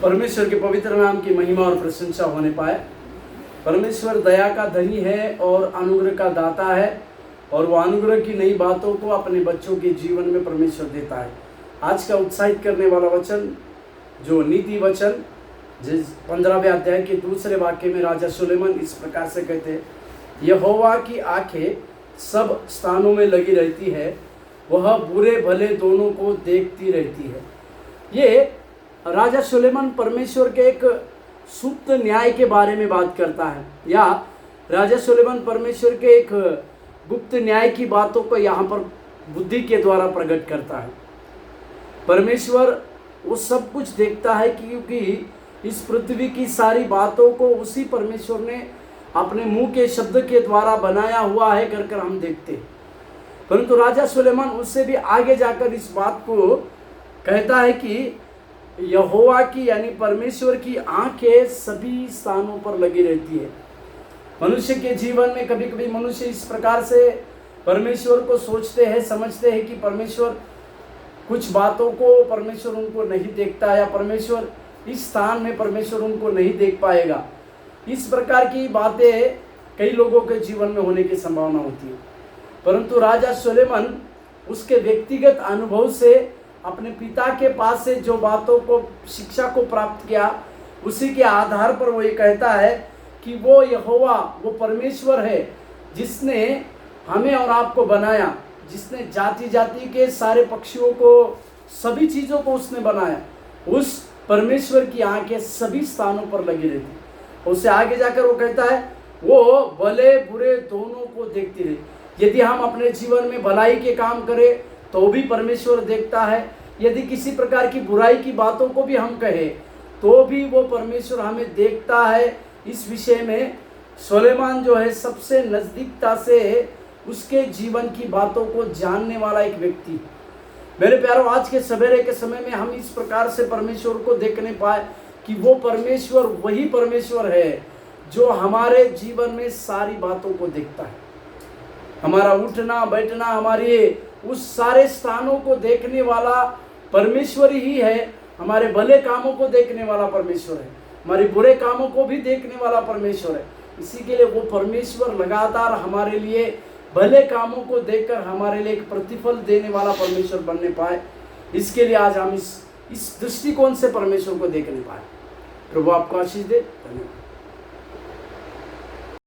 परमेश्वर के पवित्र नाम की महिमा और प्रशंसा होने पाए। परमेश्वर दया का धनी है और अनुग्रह का दाता है, और वो अनुग्रह की नई बातों को अपने बच्चों के जीवन में परमेश्वर देता है। आज का उत्साहित करने वाला वचन जो नीति वचन, जिस 15वें अध्याय के दूसरे वाक्य में राजा सुलेमान इस प्रकार से कहते हैं, यहोवा की आंखें सब स्थानों में लगी रहती है, वह बुरे भले दोनों को देखती रहती है। ये राजा सुलेमान परमेश्वर के एक सुप्त न्याय के बारे में बात करता है, या राजा सुलेमान परमेश्वर के एक गुप्त न्याय की बातों को यहाँ पर बुद्धि के द्वारा प्रकट करता है। परमेश्वर वो सब कुछ देखता है, क्योंकि इस पृथ्वी की सारी बातों को उसी परमेश्वर ने अपने मुंह के शब्द के द्वारा बनाया हुआ है कर हम देखते हैं। परंतु राजा सुलेमान उससे भी आगे जाकर इस बात को कहता है कि यहोवा की यानी परमेश्वर की आंखें सभी स्थानों पर लगी रहती है। मनुष्य के जीवन में कभी कभी मनुष्य इस प्रकार से परमेश्वर को सोचते हैं, समझते हैं कि परमेश्वर कुछ बातों को परमेश्वर उनको नहीं देखता, या परमेश्वर इस स्थान में परमेश्वर उनको नहीं देख पाएगा। इस प्रकार की बातें कई लोगों के जीवन में होने की संभावना होती है। परंतु राजा सुलेमान उसके व्यक्तिगत अनुभव से, अपने पिता के पास से जो बातों को शिक्षा को प्राप्त किया, उसी के आधार पर वो ये कहता है कि वो यहोवा, वो परमेश्वर है जिसने हमें और आपको बनाया, जिसने जाति जाति के सारे पक्षियों को, सभी चीज़ों को उसने बनाया। उस परमेश्वर की आंखें सभी स्थानों पर लगी रहती। उससे आगे जाकर वो कहता है वो भले बुरे दोनों को देखती रही। यदि हम अपने जीवन में भलाई के काम करें तो भी परमेश्वर देखता है, यदि किसी प्रकार की बुराई की बातों को भी हम कहें तो भी वो परमेश्वर हमें देखता है। इस विषय में सुलेमान जो है सबसे नज़दीकता से उसके जीवन की बातों को जानने वाला एक व्यक्ति। मेरे प्यारों, आज के सवेरे के समय में हम इस प्रकार से परमेश्वर को देखने पाए कि वो परमेश्वर वही परमेश्वर है जो हमारे जीवन में सारी बातों को देखता है। हमारा उठना बैठना, हमारे उस सारे स्थानों को देखने वाला परमेश्वर ही है। हमारे भले कामों को देखने वाला परमेश्वर है, हमारे बुरे कामों को भी देखने वाला परमेश्वर है। इसी के लिए वो परमेश्वर लगातार हमारे लिए भले कामों को देखकर हमारे लिए एक प्रतिफल देने वाला परमेश्वर बनने पाए। इसके लिए आज हम इस दृष्टिकोण से परमेश्वर को देखने पाए। प्रभु आपको आशीष दे। धन्यवाद।